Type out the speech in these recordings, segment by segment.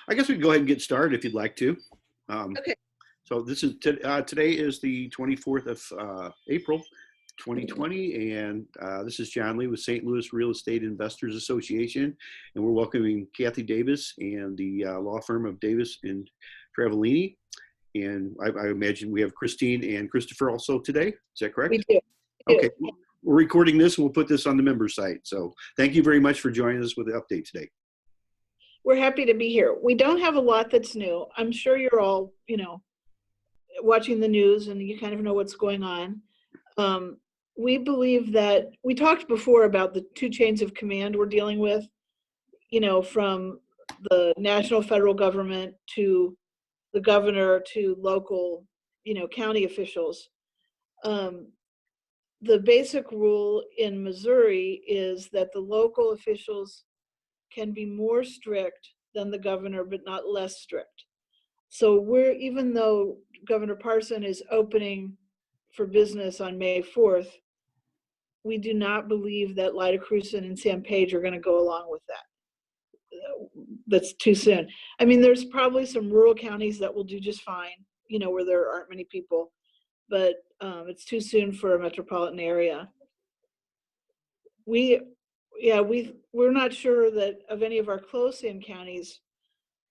I guess we can go ahead and get started if you'd like to. Okay. So this is today is the 24th of April, 2020, and this is John Lee with St. Louis Real Estate Investors Association, and we're welcoming Kathy Davis and the law firm of Davis and Travaglini. And I imagine we have Christine and Christopher also today. Is that correct? We do. Okay. We're recording this and we'll put this on the member site. So thank you very much for joining us with the update today. We're happy to be here. We don't have a lot that's new. I'm sure you're all, watching the news and you kind of know what's going on. We believe that we talked before about the two chains of command we're dealing with, from the national federal government to the governor to local, county officials. The basic rule in Missouri is that the local officials can be more strict than the governor, but not less strict. So even though Governor Parson is opening for business on May 4th, we do not believe that Lyda Crewson and San Page are going to go along with that. That's too soon. I mean, there's probably some rural counties that will do just fine, where there aren't many people, but it's too soon for a metropolitan area. We're not sure that of any of our close-in counties,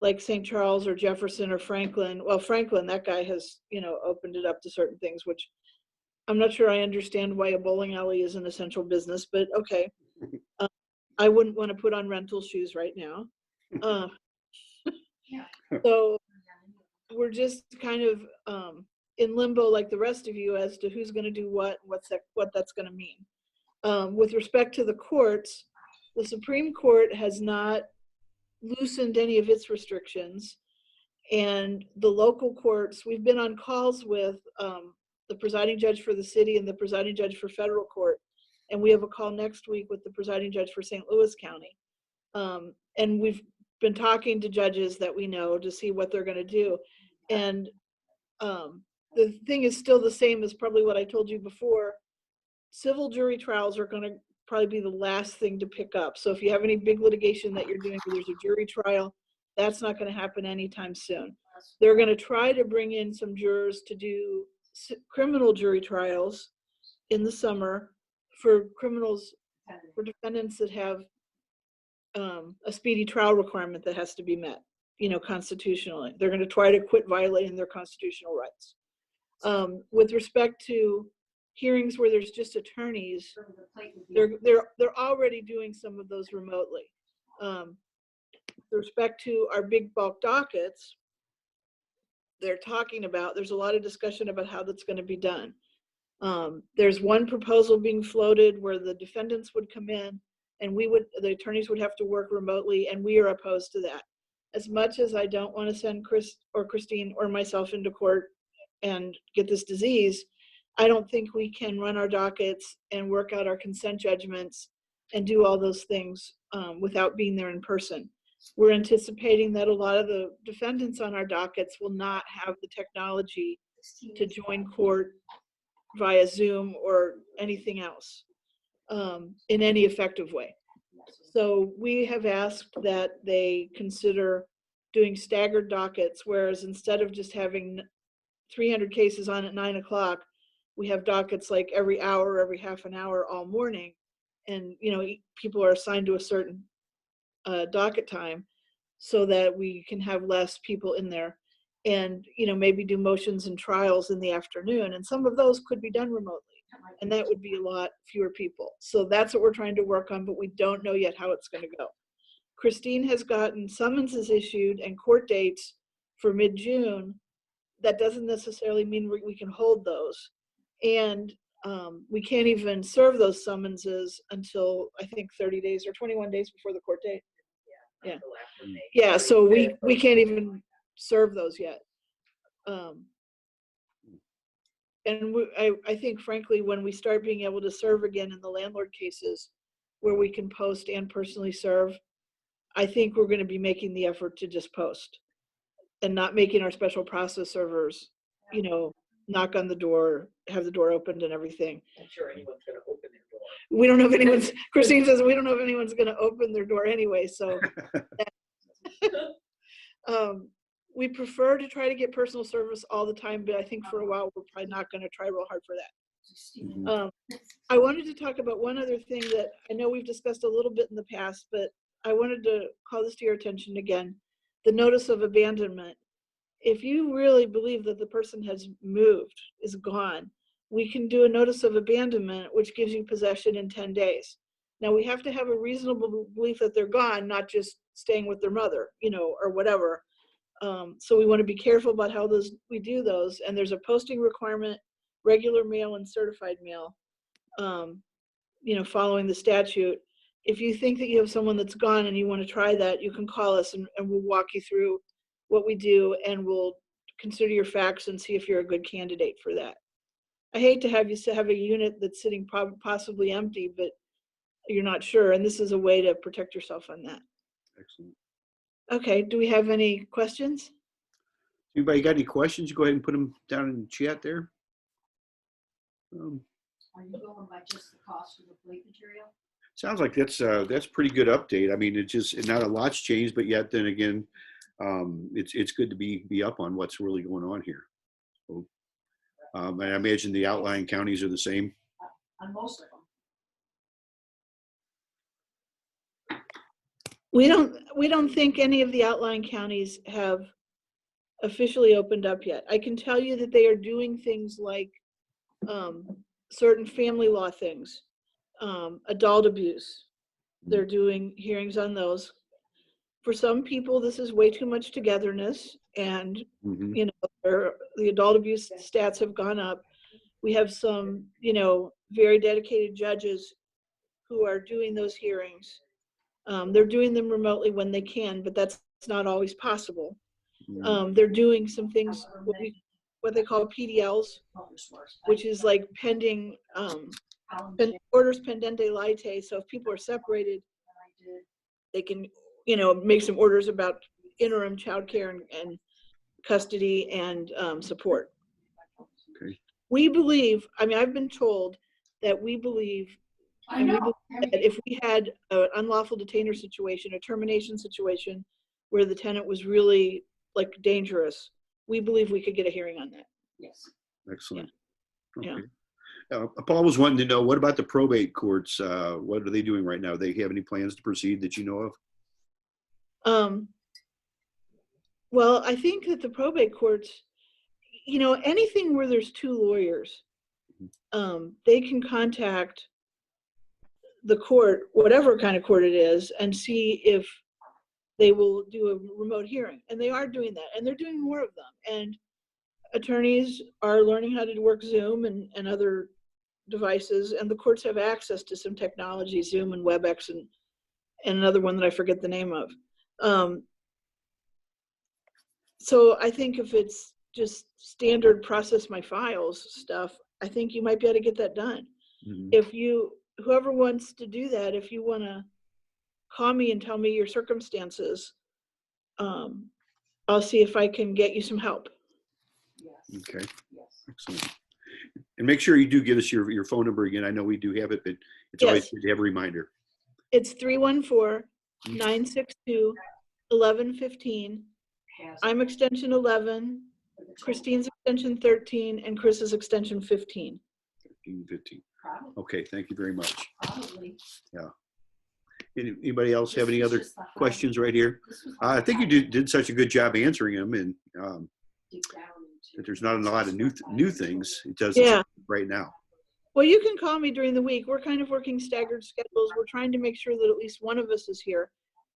like St. Charles or Jefferson or Franklin. Well, Franklin, that guy has, opened it up to certain things, which I'm not sure I understand why a bowling alley is an essential business, but okay. I wouldn't want to put on rental shoes right now. So we're just kind of in limbo like the rest of you as to who's going to do what and what that's going to mean. With respect to the courts, the Supreme Court has not loosened any of its restrictions, and the local courts, we've been on calls with the presiding judge for the city and the presiding judge for federal court, and we have a call next week with the presiding judge for St. Louis County, and we've been talking to judges that we know to see what they're going to do. And the thing is still the same as probably what I told you before. Civil jury trials are going to probably be the last thing to pick up. So if you have any big litigation that you're doing where there's a jury trial, that's not going to happen anytime soon. They're going to try to bring in some jurors to do criminal jury trials in the summer for defendants that have a speedy trial requirement that has to be met, constitutionally. They're going to try to quit violating their constitutional rights. With respect to hearings where there's just attorneys, they're already doing some of those remotely. With respect to our big bulk dockets, there's a lot of discussion about how that's going to be done. There's one proposal being floated where the defendants would come in and the attorneys would have to work remotely, and we are opposed to that. As much as I don't want to send Chris or Christine or myself into court and get this disease, I don't think we can run our dockets and work out our consent judgments and do all those things without being there in person. We're anticipating that a lot of the defendants on our dockets will not have the technology to join court via Zoom or anything else in any effective way. So we have asked that they consider doing staggered dockets, whereas instead of just having 300 cases on at 9 o'clock, we have dockets like every hour, every half an hour, all morning. And, people are assigned to a certain docket time so that we can have less people in there and, maybe do motions and trials in the afternoon. And some of those could be done remotely, and that would be a lot fewer people. So that's what we're trying to work on, but we don't know yet how it's going to go. Christine has gotten summonses issued and court dates for mid-June. That doesn't necessarily mean we can hold those. And we can't even serve those summonses until I think 30 days or 21 days before the court date. Yeah. So we can't even serve those yet. And I think, frankly, when we start being able to serve again in the landlord cases where we can post and personally serve, I think we're going to be making the effort to just post and not making our special process servers, knock on the door, have the door opened and everything. I'm sure anyone's going to open their door. We don't know if anyone's, Christine says, we don't know if anyone's going to open their door anyway. So, We prefer to try to get personal service all the time, but I think for a while, we're probably not going to try real hard for that. Mhm. I wanted to talk about one other thing that I know we've discussed a little bit in the past, but I wanted to call this to your attention again. The notice of abandonment. If you really believe that the person has moved, is gone, we can do a notice of abandonment, which gives you possession in 10 days. Now we have to have a reasonable belief that they're gone, not just staying with their mother, or whatever. So we want to be careful about how we do those. And there's a posting requirement, regular mail and certified mail, following the statute. If you think that you have someone that's gone and you want to try that, you can call us and we'll walk you through what we do, and we'll consider your facts and see if you're a good candidate for that. I hate to have you have a unit that's sitting possibly empty, but you're not sure. And this is a way to protect yourself on that. Excellent. Okay, do we have any questions? Anybody got any questions? Go ahead and put them down in the chat there. Are you going by just the cost of the plate material? Sounds like that's pretty good update. I mean, it's just not a lot's changed, but yet then again, it's good to be up on what's really going on here. So, and I imagine the outlying counties are the same. On most of them. We don't think any of the outlying counties have officially opened up yet. I can tell you that they are doing things like certain family law things, adult abuse. They're doing hearings on those. For some people, this is way too much togetherness, and Mhm. the adult abuse stats have gone up. We have some, very dedicated judges who are doing those hearings. They're doing them remotely when they can, but that's not always possible. They're doing some things, what they call PDLs, which is like pending orders pendente lite. So if people are separated, they can, make some orders about interim childcare and custody and support. Okay. We believe, I've been told that we believe that if we had an unlawful detainer situation, a termination situation where the tenant was really like dangerous, we believe we could get a hearing on that. Yes. Excellent. Yeah. Okay. Paul was wanting to know, what about the probate courts? What are they doing right now? Do they have any plans to proceed that you know of? Well, I think that the probate courts, anything where there's two lawyers, they can contact the court, whatever kind of court it is, and see if they will do a remote hearing. And they are doing that, and they're doing more of them. And attorneys are learning how to work Zoom and other devices, and the courts have access to some technology, Zoom and WebEx and another one that I forget the name of. So I think if it's just standard process my files stuff, I think you might be able to get that done. If whoever wants to do that, if you want to call me and tell me your circumstances, I'll see if I can get you some help. Yes. Okay. Yes. Excellent. And make sure you do give us your phone number again. I know we do have it, but it's always Yes. good to have a reminder. It's 314-962-1115. I'm extension 11, Christine's extension 13, and Chris's extension 15. 15. Probably. Okay, thank you very much. Probably. Yeah. Anybody else have any This was other just the high- questions right here? this was I the think you high- did such a good job answering them, and deep down into- that there's not a lot of new things. It does Yeah. right now. Well, you can call me during the week. We're kind of working staggered schedules. We're trying to make sure that at least one of us is here.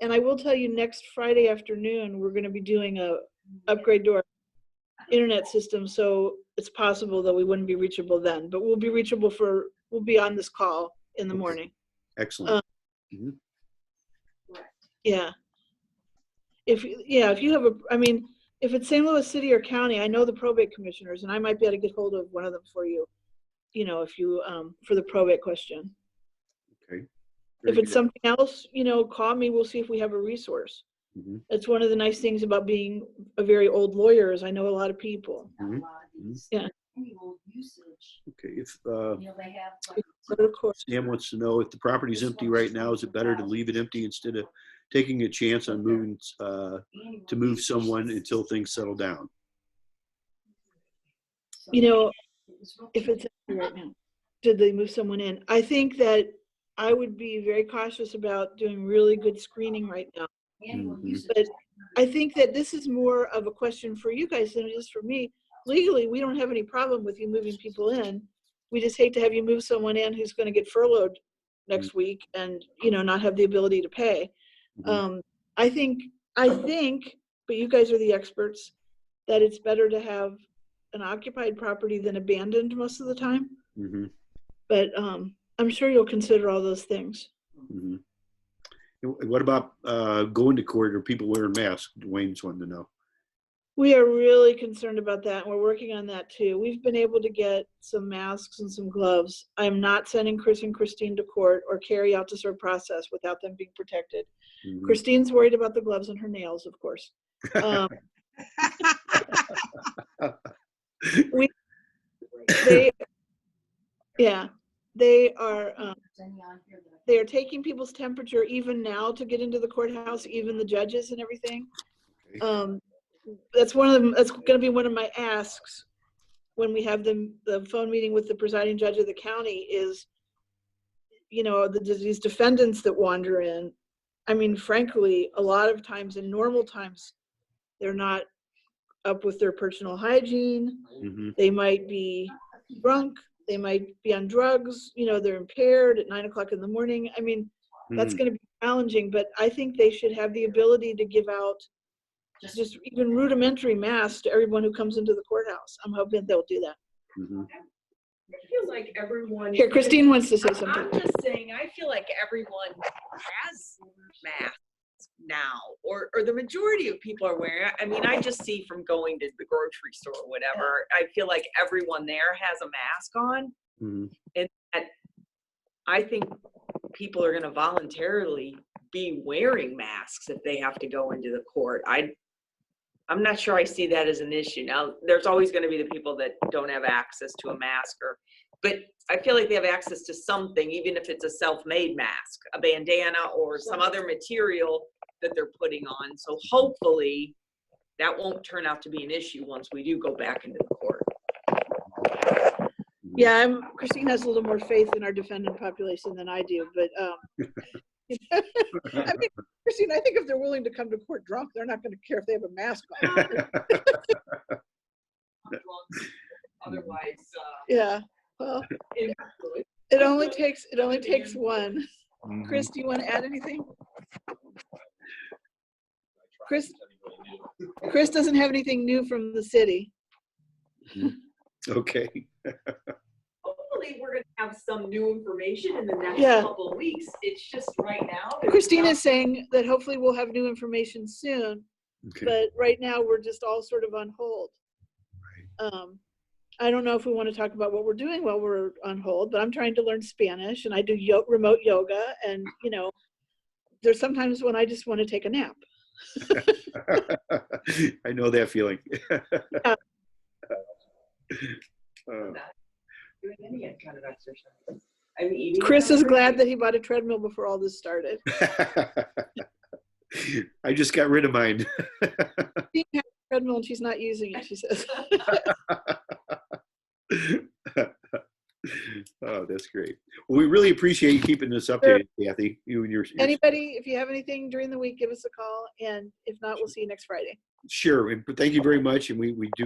And I will tell you, next Friday afternoon, we're going to be doing a upgrade to our internet system. So it's possible that we wouldn't be reachable then, but we'll be reachable we'll be on this call in the Okay. morning. Excellent. Yeah. If you have if it's St. Louis City or County, I know the probate commissioners, and I might be able to get hold of one of them for you, if you, for the probate question. Okay. If it's something else, call me. We'll see if we have a resource. That's one of the nice things about being a very old lawyer is I know a lot of people. A lot of these. Yeah. Any old usage. Okay. If They have like Go to court. Sam wants to know if the property's empty right now, is it better to leave it empty instead of taking a chance on moving to move someone until things settle down. You know, if it's right now, did they move someone in? I think that I would be very cautious about doing really good screening right now. But I think that this is more of a question for you guys than it is for me. Legally, we don't have any problem with you moving people in. We just hate to have you move someone in who's going to get furloughed next week and, you know, not have the ability to pay. I think, but you guys are the experts, that it's better to have an occupied property than abandoned most of the time. But I'm sure you'll consider all those things. What about going to court or people wearing masks? Dwayne's wanting to know. We are really concerned about that, and we're working on that too. We've been able to get some masks and some gloves. I'm not sending Chris and Christine to court or Carrie out to serve process without them being protected. Christine's worried about the gloves and her nails, of course. They are taking people's temperature even now to get into the courthouse, even the judges and everything. That's going to be one of my asks when we have the phone meeting with the presiding judge of the county is, you know, these defendants that wander in. I mean, frankly, a lot of times in normal times, they're not up with their personal hygiene. They might be drunk. They might be on drugs. You know, they're impaired at 9 o'clock in the morning. I mean, that's going to be challenging, but I think they should have the ability to give out just even rudimentary masks to everyone who comes into the courthouse. I'm hoping they'll do that. I feel like everyone. Here, Christine wants to say something. I'm just saying, I feel like everyone has masks now, or the majority of people are wearing it. I mean, I just see from going to the grocery store or whatever, I feel like everyone there has a mask on. And I think people are going to voluntarily be wearing masks if they have to go into the court. I'm not sure I see that as an issue. Now, there's always going to be the people that don't have access to a mask, but I feel like they have access to something, even if it's a self-made mask, a bandana or some other material that they're putting on. So hopefully that won't turn out to be an issue once we do go back into the court. Yeah, Christine has a little more faith in our defendant population than I do, but I mean, Christine, I think if they're willing to come to court drunk, they're not going to care if they have a mask on. Otherwise, yeah. Well, it only takes one. Chris, do you want to add anything? Chris doesn't have anything new from the city. Okay. Hopefully we're going to have some new information in the next couple of weeks. It's just right now. Christine is saying that hopefully we'll have new information soon, but right now we're just all sort of on hold. I don't know if we want to talk about what we're doing while we're on hold, but I'm trying to learn Spanish and I do remote yoga, and you know, there's sometimes when I just want to take a nap. I know that feeling. Doing any kind of exercise. I mean, Chris is glad that he bought a treadmill before all this started. I just got rid of mine. She has a treadmill and she's not using it, she says. Oh, that's great. Well, we really appreciate you keeping this updated, Kathy. You and your anybody, if you have anything during the week, give us a call, and if not, we'll see you next Friday. Sure. But thank you very much, and we do